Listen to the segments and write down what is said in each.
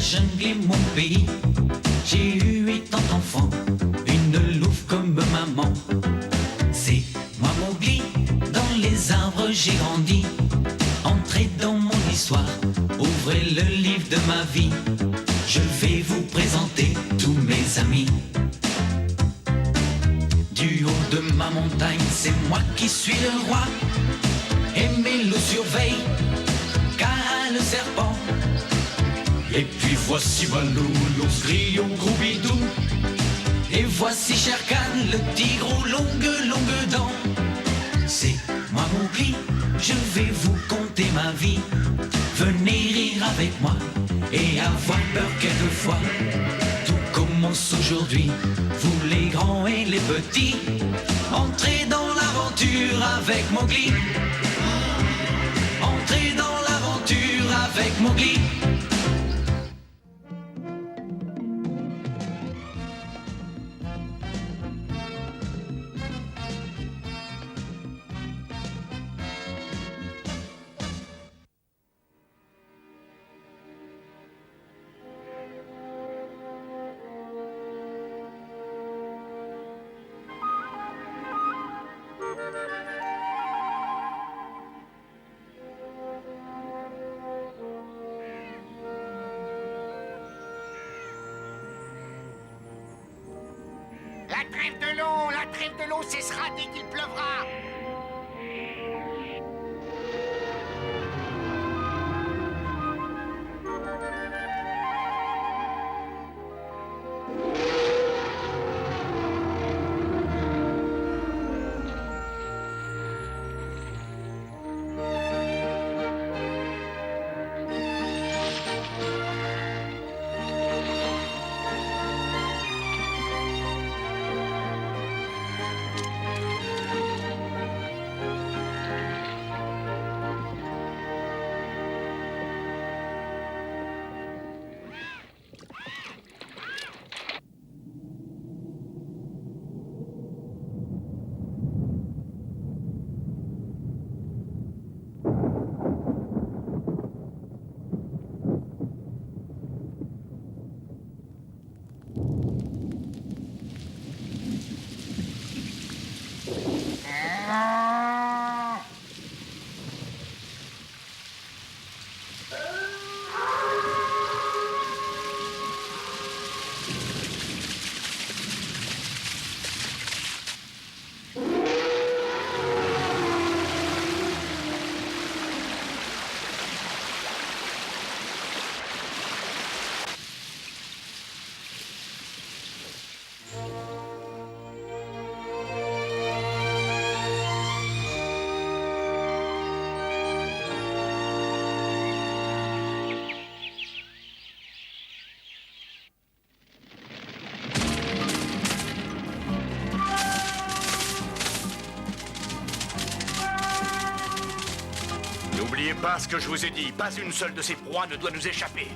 jungle est mon pays. J'ai eu et tant d'enfants, une louve comme maman. C'est moi Mowgli, dans les arbres j'ai grandi. Entrez dans mon histoire, ouvrez le livre de ma vie. Je vais vous présenter tous mes amis. Du haut de ma montagne, c'est moi qui suis le roi. Et mes loups surveillent, car le serpent. Et puis voici Balou, l'ours grillon gros bidou. Et voici Shere Khan, le tigre aux longues dents. C'est moi Mowgli, je vais vous conter ma vie. Venez rire avec moi et avoir peur quelquefois. Tout commence aujourd'hui, vous les grands et les petits. Entrez dans l'aventure avec Mowgli. Entrez dans l'aventure avec Mowgli. La trêve de l'eau cessera dès qu'il pleuvra. N'oubliez pas ce que je vous ai dit, pas une seule de ces proies ne doit nous échapper.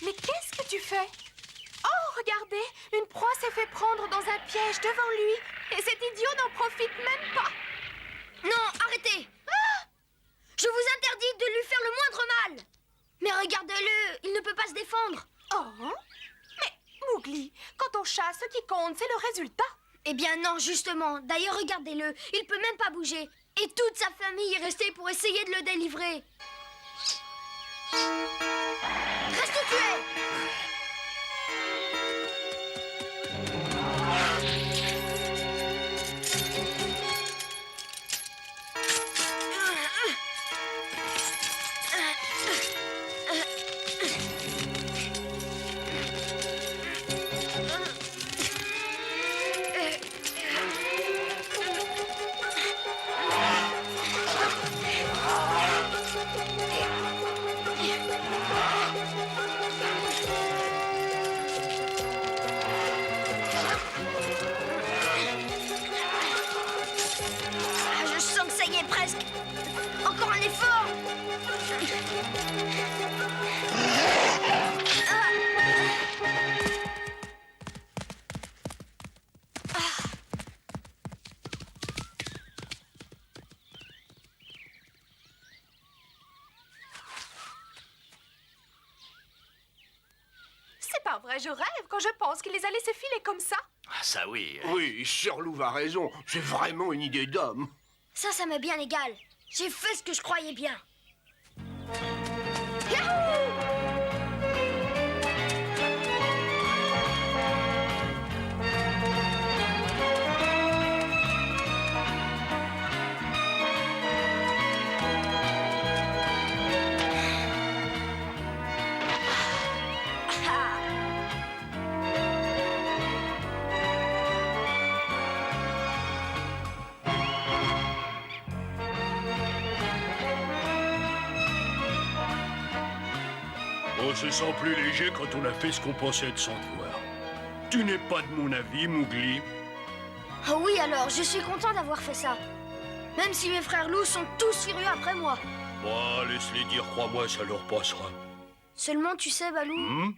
Mais qu'est-ce que tu fais? Oh, regardez, une proie s'est fait prendre dans un piège devant lui. Et cet idiot n'en profite même pas. Non, arrêtez! Ah! Je vous interdis de lui faire le moindre mal. Mais regardez-le, il ne peut pas se défendre. Oh, mais Mowgli, quand on chasse, ce qui compte, c'est le résultat. Eh bien non, justement. D'ailleurs, regardez-le, il peut même pas bouger. Et toute sa famille est restée pour essayer de le délivrer. Reste où tu es! Je sens que ça y est, presque. Encore un effort. C'est pas vrai, je rêve quand je pense qu'il les a laissés filer comme ça. Ah, ça oui. Oui, Sir Loup a raison. C'est vraiment une idée d'homme. Ça m'est bien égal. J'ai fait ce que je croyais bien. On se sent plus léger quand on a fait ce qu'on pensait de sans te voir. Tu n'es pas de mon avis, Mowgli. Oh oui, alors, je suis content d'avoir fait ça. Même si mes frères loups sont tous furieux après moi. Moi, laisse-les dire, crois-moi, ça leur passera. Seulement, tu sais, Balou,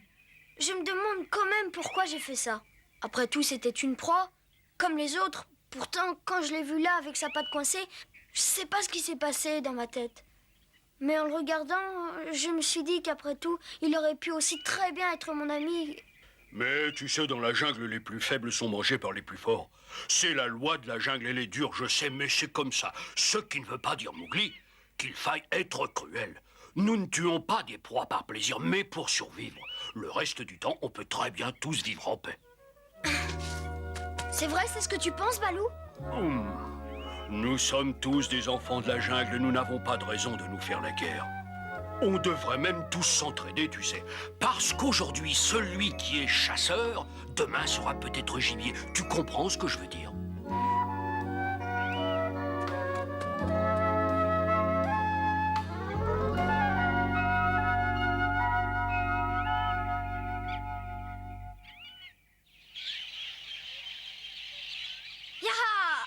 je me demande quand même pourquoi j'ai fait ça. Après tout, c'était une proie, comme les autres. Pourtant, quand je l'ai vu là, avec sa patte coincée, je sais pas ce qui s'est passé dans ma tête. Mais en le regardant, je me suis dit qu'après tout, il aurait pu aussi très bien être mon ami. Mais tu sais, dans la jungle, les plus faibles sont mangés par les plus forts. C'est la loi de la jungle, elle est dure, je sais, mais c'est comme ça. Ce qui ne veut pas dire, Mowgli, qu'il faille être cruel. Nous ne tuons pas des proies par plaisir, mais pour survivre. Le reste du temps, on peut très bien tous vivre en paix. C'est vrai, c'est ce que tu penses, Balou? Nous sommes tous des enfants de la jungle, nous n'avons pas de raison de nous faire la guerre. On devrait même tous s'entraider, tu sais. Parce qu'aujourd'hui, celui qui est chasseur, demain sera peut-être gibier. Tu comprends ce que je veux dire? Yaha!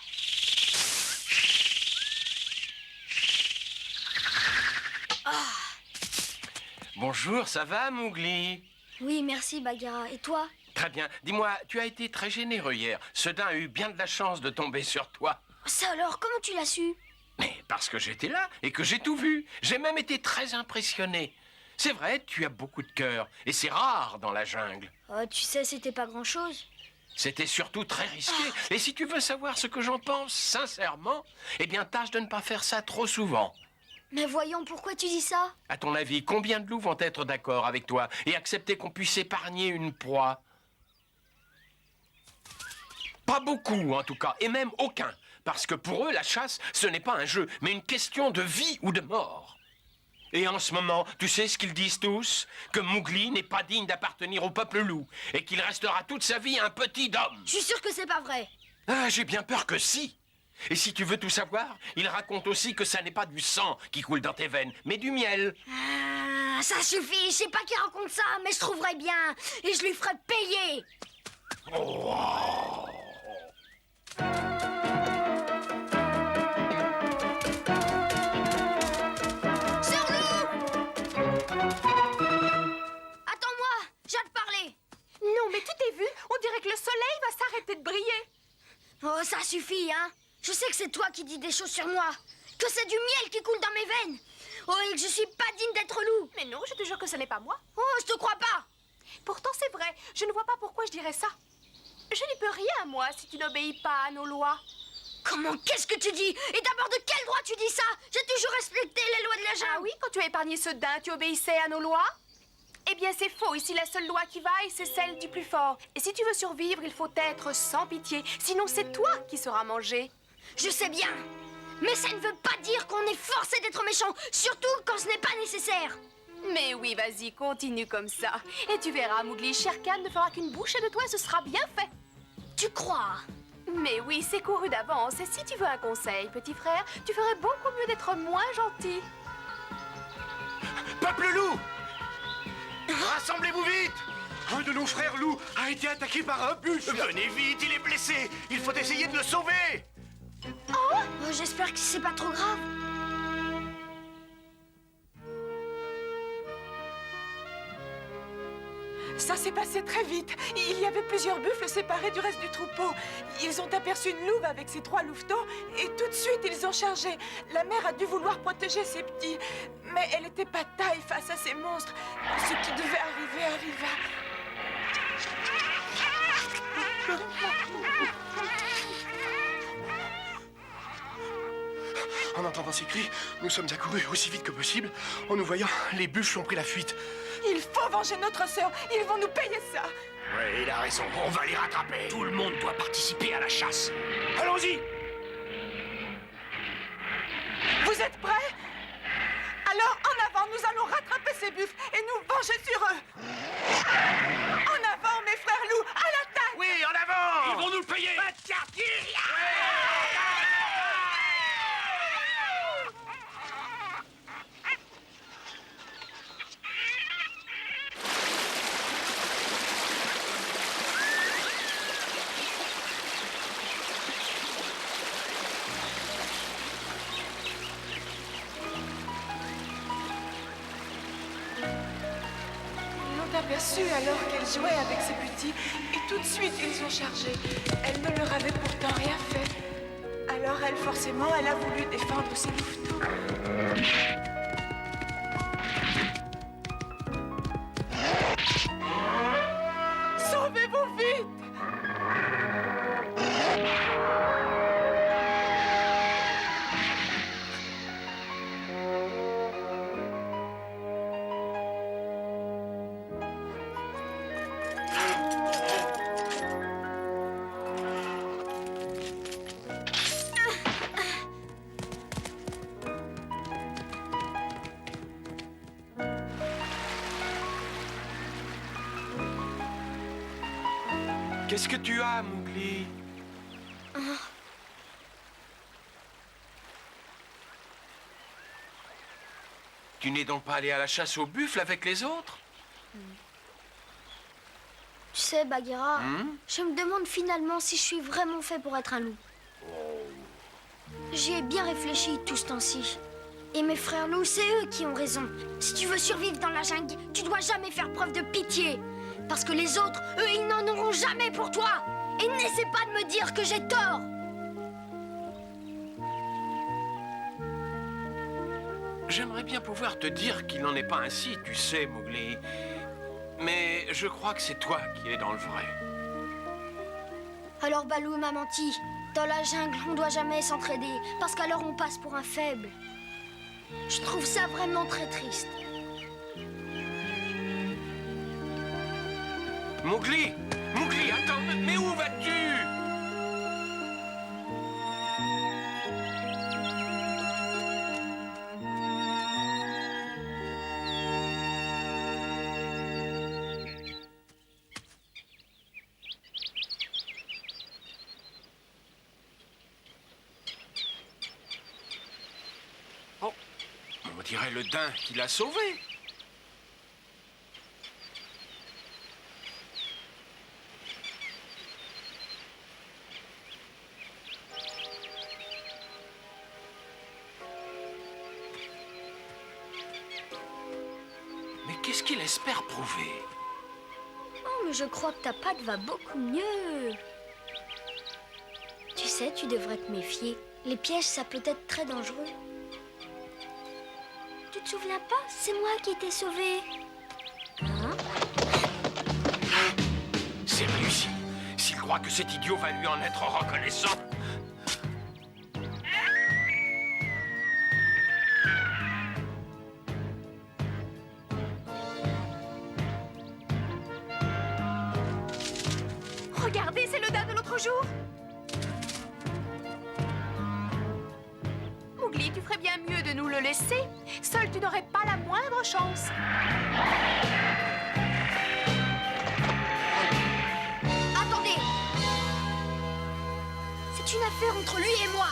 Bonjour, ça va, Mowgli? Oui, merci, Bagheera. Et toi? Très bien. Dis-moi, tu as été très généreux hier. Ce daim a eu bien de la chance de tomber sur toi. Ça alors, comment tu l'as su? Mais parce que j'étais là et que j'ai tout vu. J'ai même été très impressionné. C'est vrai, tu as beaucoup de cœur. Et c'est rare dans la jungle. Oh, tu sais, c'était pas grand-chose. C'était surtout très risqué. Et si tu veux savoir ce que j'en pense, sincèrement, eh bien, tâche de ne pas faire ça trop souvent. Mais voyons, pourquoi tu dis ça? À ton avis, combien de loups vont être d'accord avec toi et accepter qu'on puisse épargner une proie? Pas beaucoup, en tout cas, et même aucun. Parce que pour eux, la chasse, ce n'est pas un jeu, mais une question de vie ou de mort. Et en ce moment, tu sais ce qu'ils disent tous? Que Mowgli n'est pas digne d'appartenir au peuple loup, et qu'il restera toute sa vie un petit homme. Je suis sûr que c'est pas vrai. Ah, j'ai bien peur que si. Et si tu veux tout savoir, il raconte aussi que ça n'est pas du sang qui coule dans tes veines, mais du miel. Ah, ça suffit, je sais pas qui raconte ça, mais je trouverai bien, et je lui ferai payer. Sir Loup! Attends-moi! ça suffit, hein. Je sais que c'est toi qui dis des choses sur moi. Que c'est du miel qui coule dans mes veines. Oh, et que je suis pas digne d'être loup. Mais non, je te jure que ce n'est pas moi. Oh, je te crois pas. Pourtant, c'est vrai. Je ne vois pas pourquoi je dirais ça. Je n'y peux rien, moi, si tu n'obéis pas à nos lois. Comment, qu'est-ce que tu dis? Et d'abord, de quel droit tu dis ça? J'ai toujours respecté les lois de la jungle. Ah oui, quand tu as épargné ce daim, tu obéissais à nos lois? Eh bien, c'est faux. Ici, la seule loi qui vaille, c'est celle du plus fort. Et si tu veux survivre, il faut être sans pitié. Sinon, c'est toi qui seras mangé. Je sais bien. Mais ça ne veut pas dire qu'on est forcé d'être méchant, surtout quand ce n'est pas nécessaire. Mais oui, vas-y, continue comme ça. Et tu verras, Mowgli, Shere Khan ne fera qu'une bouchée de toi et ce sera bien fait. Tu crois? Mais oui, c'est couru d'avance. Et si tu veux un conseil, petit frère, tu ferais beaucoup mieux d'être moins gentil. Peuple loup! Rassemblez-vous vite! Un de nos frères loups a été attaqué par un buffle. Venez vite, il est blessé! Il faut essayer de le sauver! Oh, j'espère que c'est pas trop grave. Ça s'est passé très vite. Il y avait plusieurs buffles séparés du reste du troupeau. Ils ont aperçu une louve avec ses 3 louveteaux et tout de suite ils ont chargé. La mère a dû vouloir protéger ses petits, mais elle n'était pas de taille face à ces monstres. Ce qui devait arriver arriva. En entendant ces cris, nous sommes accourus aussi vite que possible. En nous voyant, les buffles ont pris la fuite. Il faut venger notre sœur. Ils vont nous payer ça. Oui, il a raison, on va les rattraper. Tout le monde doit participer à la chasse. Allons-y! Vous êtes prêts? Alors, en avant, nous allons rattraper ces buffles et nous venger sur eux. En avant, mes frères loups, à l'attaque! Oui, en avant! Ils vont nous le payer. Ils l'ont aperçue alors qu'elle jouait avec ses petits et tout de suite ils ont chargé. Elle ne leur avait pourtant rien fait. Alors elle, forcément, elle a voulu défendre ses louveteaux. Sauvez-vous vite! Qu'est-ce que tu as, Mowgli? Tu n'es donc pas allé à la chasse aux buffles avec les autres? Tu sais, Bagheera, je me demande finalement si je suis vraiment fait pour être un loup. J'y ai bien réfléchi tout ce temps-ci. Et mes frères loups, c'est eux qui ont raison. Si tu veux survivre dans la jungle, tu dois jamais faire preuve de pitié. Parce que les autres, eux, ils n'en auront jamais pour toi. Et n'essaie pas de me dire que j'ai tort. J'aimerais bien pouvoir te dire qu'il n'en est pas ainsi, tu sais, Mowgli. Mais je crois que c'est toi qui es dans le vrai. Alors Balou m'a menti. Dans la jungle, on doit jamais s'entraider, parce qu'alors on passe pour un faible. Je trouve ça vraiment très triste. Mowgli! Mowgli, attends, mais où vas-tu? Oh, on dirait le daim qui l'a sauvé. Mais qu'est-ce qu'il espère prouver? Oh, mais je crois que ta patte va beaucoup mieux. Tu sais, tu devrais te méfier. Les pièges, ça peut être très dangereux. Tu te souviens pas? C'est moi qui t'ai sauvé. Hein? C'est réussi. S'il croit que cet idiot va lui en être reconnaissant. Regardez, c'est le dard de l'autre jour. Mowgli, tu ferais bien mieux de nous le laisser. Seul, tu n'aurais pas la moindre chance. Attendez! C'est une affaire entre lui et moi.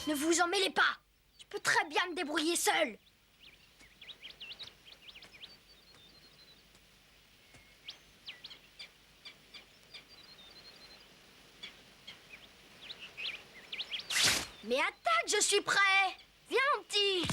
Ne vous en mêlez pas. Je peux très bien me débrouiller seul. Mais attaque, je suis prêt. Viens, mon petit.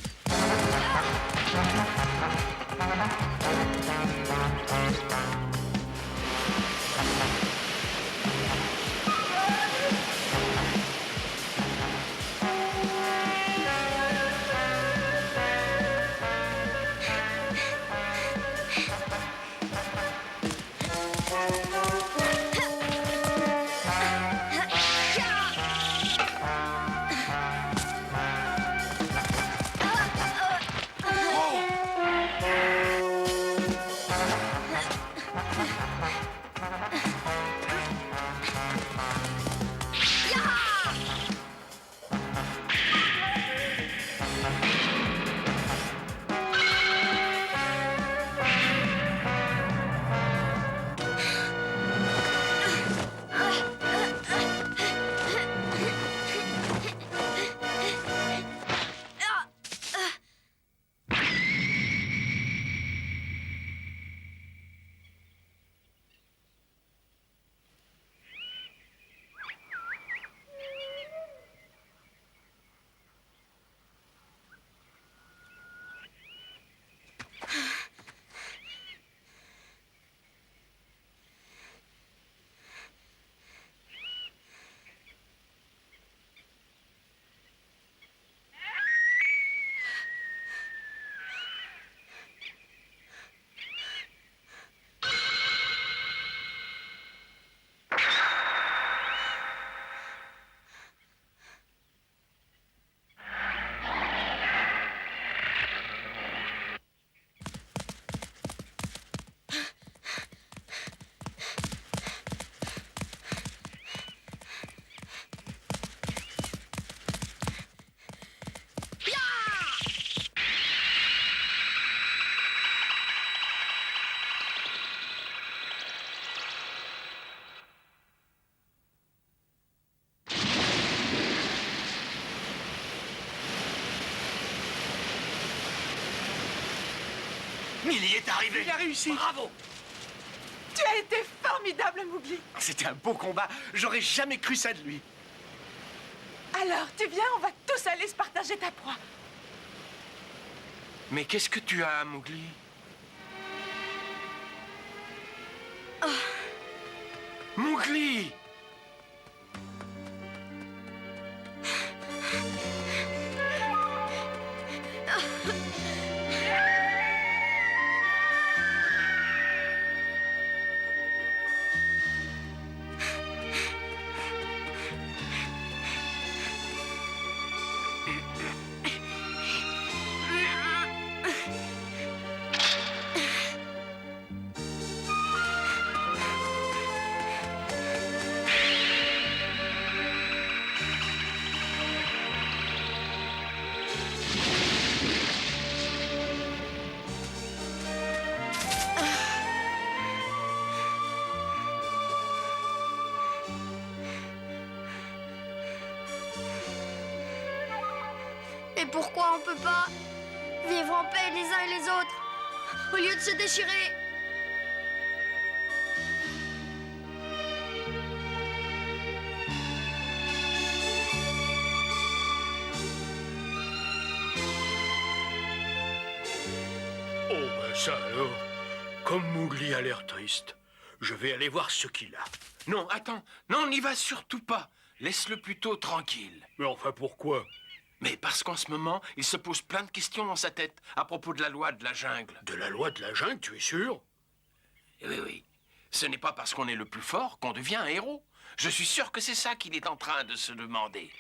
Il y est arrivé. Il a réussi. Bravo. Tu as été formidable, Mowgli. C'était un beau combat. J'aurais jamais cru ça de lui. Alors, tu viens, on va tous aller se partager ta proie. Mais qu'est-ce que tu as, Mowgli? Mowgli! Et pourquoi on peut pas vivre en paix les uns et les autres au lieu de se déchirer? Oh ben ça alors, comme Mowgli a l'air triste, je vais aller voir ce qu'il a. Non, attends. Non, n'y va surtout pas. Laisse-le plutôt tranquille. Mais enfin, pourquoi? Mais parce qu'en ce moment, il se pose plein de questions dans sa tête à propos de la loi de la jungle. De la loi de la jungle, tu es sûr? Oui, oui. Ce n'est pas parce qu'on est le plus fort qu'on devient un héros. Je suis sûr que c'est ça qu'il est en train de se demander.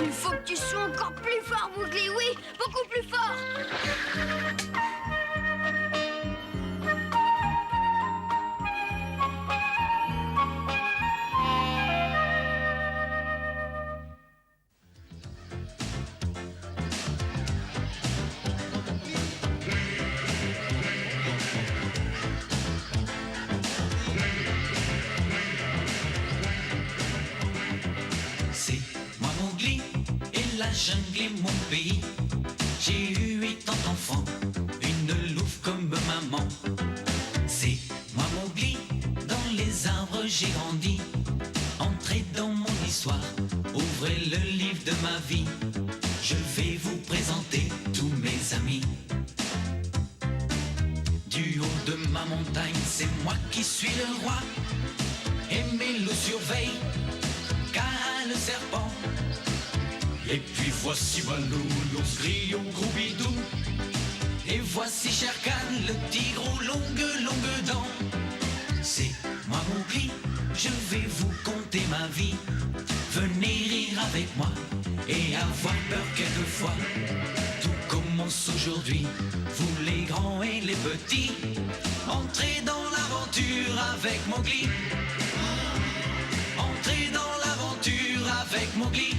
Il faut que tu sois encore plus fort, Mowgli, oui, beaucoup plus fort. C'est moi Mowgli et la jungle est mon pays. J'ai eu 8 ans d'enfant, une louve comme maman. C'est moi Mowgli, dans les arbres j'ai grandi. Entrez dans mon histoire, ouvrez le livre de ma vie. Je vais vous présenter tous mes amis. Du haut de ma montagne, c'est moi qui suis le roi. Et mes loups surveillent Kaa le serpent. Et puis voici Balou, l'ours gris au gros bidou. Et voici Shere Khan, le tigre aux longues dents. C'est moi Mowgli, je vais vous conter ma vie. Venez rire avec moi et avoir peur quelquefois. Tout commence aujourd'hui, vous les grands et les petits. Entrez dans l'aventure avec Mowgli. Entrez dans l'aventure avec Mowgli.